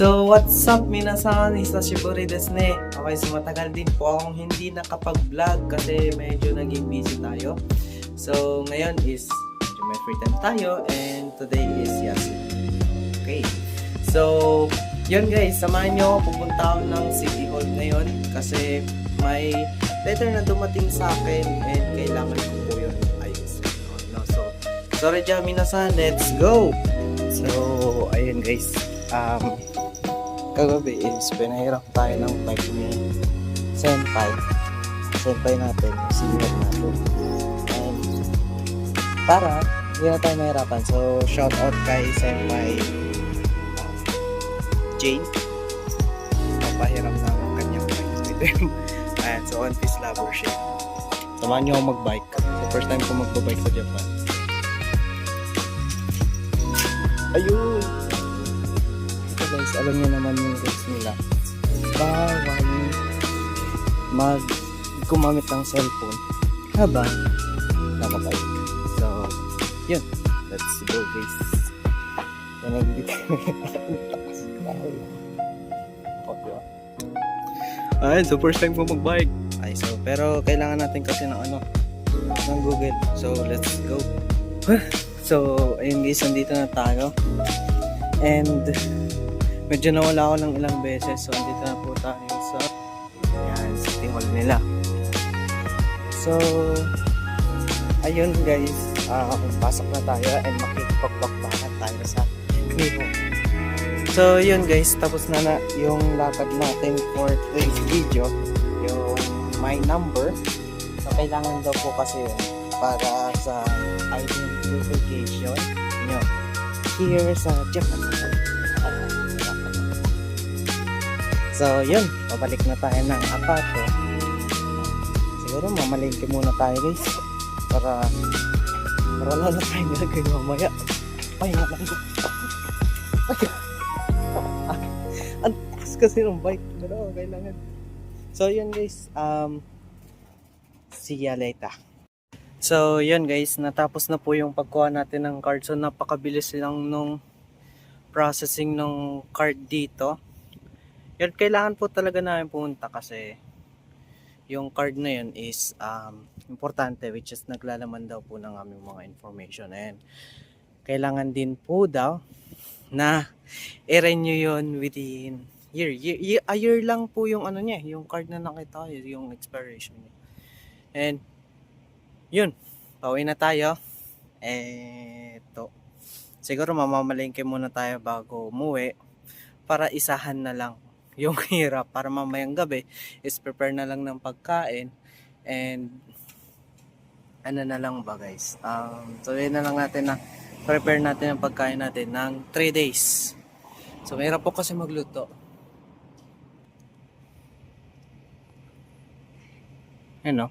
So, what's up minasan? Hisashiburi desu ne. Okay, so matagal din po akong hindi nakapag-vlog kasi medyo naging busy tayo. So, ngayon is medyo may free time tayo and today is Yasu. Okay. So, yun guys, samahan nyo ako, pupunta ako ng City Hall ngayon kasi may letter na dumating sa akin and kailangan ko po yun ayusin. No? So, sorry dyan minasan, let's go! So, ayun guys, kagabi is pinahiram tayo ng bike ni senpai natin, senior natin, and para hindi na tayo mahirapan, so shout out kay senpai Jane, papahiram ng kanyang bike with him. And so on Peace Lover siya, samahan nyo ako magbike, so first time ko magbabike sa Japan. Ayun! So guys, alam niyo naman yung rules nila. Bawal gumamit ng cellphone habang nakabike. So, yun. Let's go guys. Yan ang dito. Ayun, so first time ko magbike. Ay, so, pero kailangan natin kasi ng ng Google. So, let's go. So, ayun guys, nandito na tayo. And medyo nawala ako ng ilang beses. So, andito na po tayo sa City Hall nila. So, ayun guys, pasok na tayo and makikipagpakbakan tayo sa Nipo. So, yun guys, tapos na yung lakad natin for today's video. Yung my number. So, kailangan daw po kasi yun para sa identification nyo here sa Japan. So yun, pabalik na tayo ng apato. Siguro mamalingki muna tayo guys para wala na tayo nilagay mamaya. Pahinga lang ko. Ang taas kasi ng bike, pero kailangan. So yun guys, see ya later. So, yun guys, natapos na po yung pagkuha natin ng card. So, napakabilis lang nung processing ng card dito. Yun, kailangan po talaga namin pumunta kasi yung card na yun is importante, which is naglalaman daw po ng aming mga information. And kailangan din po daw na i-renew yun within a year lang po yung niya, yung card na nakita ko, yung expiration niya. And yun, pauwi na tayo. Eto, siguro mamamalingke muna tayo bago umuwi para isahan na lang yung hirap, para mamayang gabi is prepare na lang ng pagkain and na lang ba guys, so yun na lang natin na prepare natin ang pagkain natin ng 3 days. So mahirap po kasi magluto. Ano,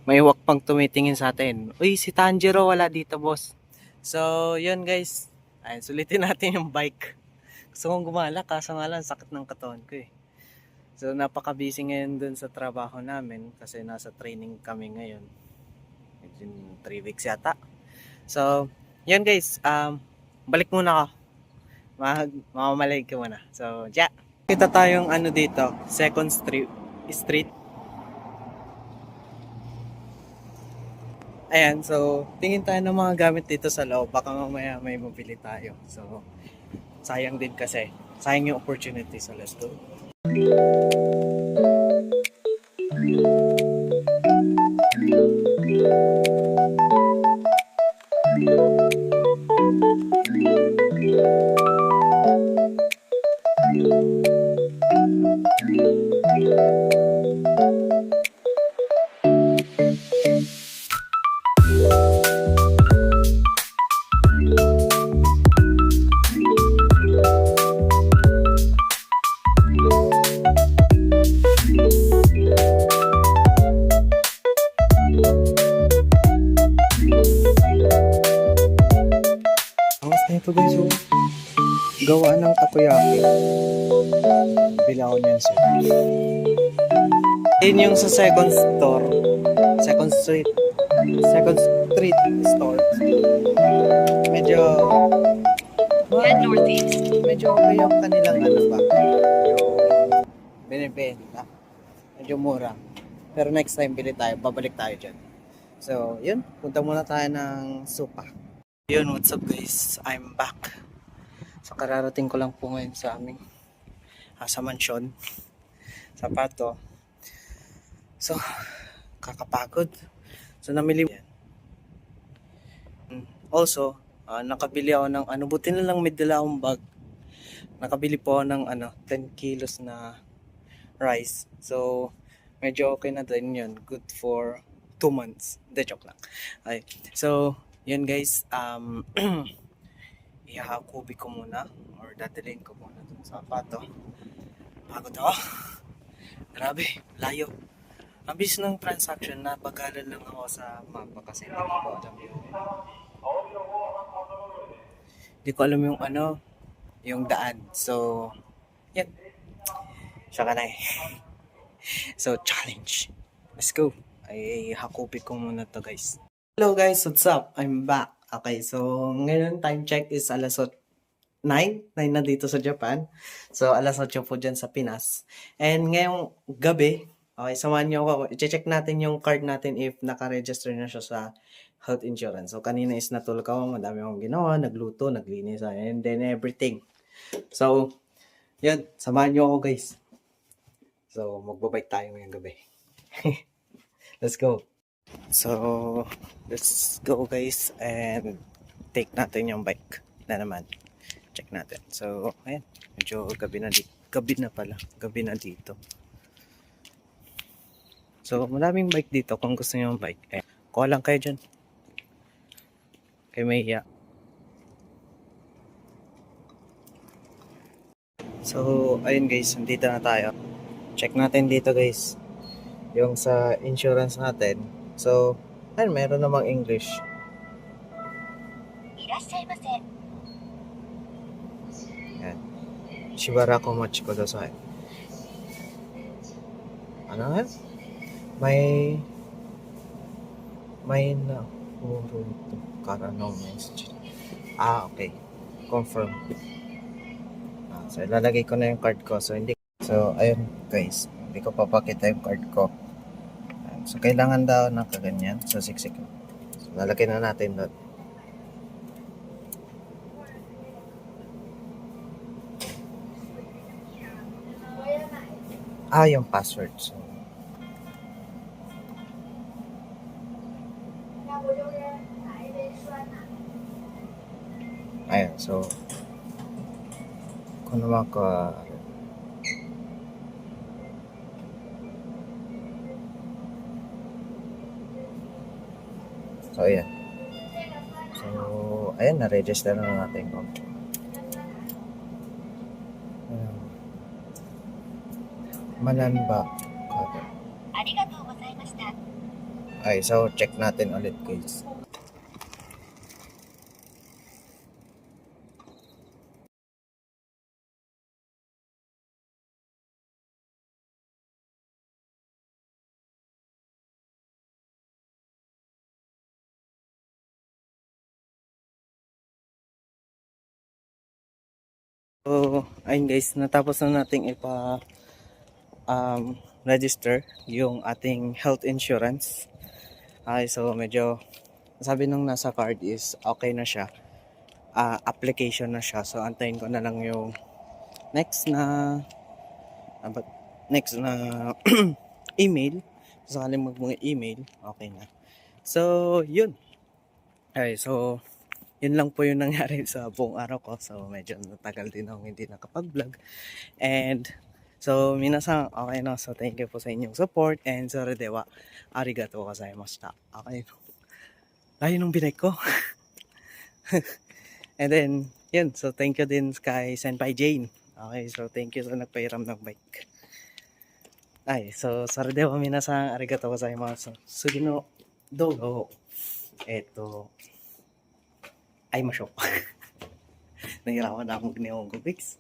may wak pang tumitingin sa atin. Uy, si Tanjiro wala dito, boss. So, yun guys. Ayun, sulitin natin yung bike. Gusto kong gumala, kaso nga lang, sakit ng katawan ko eh. So, napaka-busy ngayon dun sa trabaho namin kasi nasa training kami ngayon. 3 weeks yata. So, yun guys. Balik muna ako. Mamamalay ko muna. So, yeah. Kita tayong dito, 2nd Street. Ayan, so tingin tayo ng mga gamit dito sa loob. Baka mamaya may mabili tayo. So, sayang din kasi. Sayang yung opportunity. So, let's go. Ito guys, gawa ng takoyaki. Bila ko niyan sir. Yun yung sa second street store. Medyo Head northeast. Medyo okay yung kanilang ano ba, yung binibenta. Medyo mura. Pero next time bili tayo, babalik tayo dyan. So, yun. Punta muna tayo ng Supa. Yun, what's up guys? I'm back. So, kararating ko lang po ngayon sa aming sa mansyon. Sa Pato. So, kakapagod. So, namili yan. Also, nakabili ako ng ano, buti na lang may dala akong bag. Nakabili po ako ng 10 kilos na rice. So, medyo okay na din yun. Good for 2 months. Hindi, joke lang. Okay. So, yun guys. Ihahakubi ko muna or dadalhin ko muna dun sa Pato. Pagod ako. Grabe, layo. Ang bilis ng transaction, napagalan lang ako sa mapa kasi hindi ko alam yung yung daan. So, yan. Siya ka na eh. So, challenge. Let's go. Ay, hakupi ko muna to guys. Hello guys, what's up? I'm back. Okay, so ngayon time check is alas 9 na dito sa Japan. So, alas 8 po dyan sa Pinas. And ngayong gabi, okay, samahan nyo ako. I-check natin yung card natin if naka-register na siya sa health insurance. So, kanina is natulog ako. Madami akong ginawa. Nagluto, naglinis, and then everything. So, yun. Samahan nyo ako guys. So, magbabike tayo ngayong gabi. Let's go. So, let's go guys and take natin yung bike na naman. Check natin. So, ayan. Medyo gabi na dito. Gabi na pala. Gabi na dito. So, maraming bike dito. Kung gusto nyo yung bike, kuha lang kayo dyan. Kay Maya. So, ayun guys. Nandito na tayo. Check natin dito guys. Yung sa insurance natin. So, ayun. Meron namang English. Yan. Shibaraku mochi kudasai. Ano nga? May na puro ito. Karanong message. Okay. Confirm. So, ilalagay ko na yung card ko. So, ayun guys. Hindi ko papakita yung card ko. So, kailangan daw na kaganyan. So, siksik. So, lalagay na natin doon. Yung password. So, ayan. So, kung naman ka so, ayan. So, ayan. Na-register na natin ko. Mananba. Ay, so check natin ulit guys. So, ayun guys, natapos na nating register yung ating health insurance. Okay, so medyo sabi nung nasa card is okay na siya. Application na siya. So, antayin ko na lang yung next na email. So, sakaling mga email, okay na. So, yun. Okay, so yun lang po yung nangyari sa buong araw ko. So, medyo natagal din akong hindi nakapag-vlog. And, so, minasan, okay na. So, thank you po sa inyong support. And, soredewa, arigatou gozaimashita. Okay. Layo nung binake ko. And then, yun. So, thank you din kay Senpai Jane. Okay, so, thank you sa nagpahiram ng bike. Ay, so, soredewa minasan, arigatou gozaimasu. Sugi no dogo. Ay, masyo. Nahirapan na akong ginawang Gobix.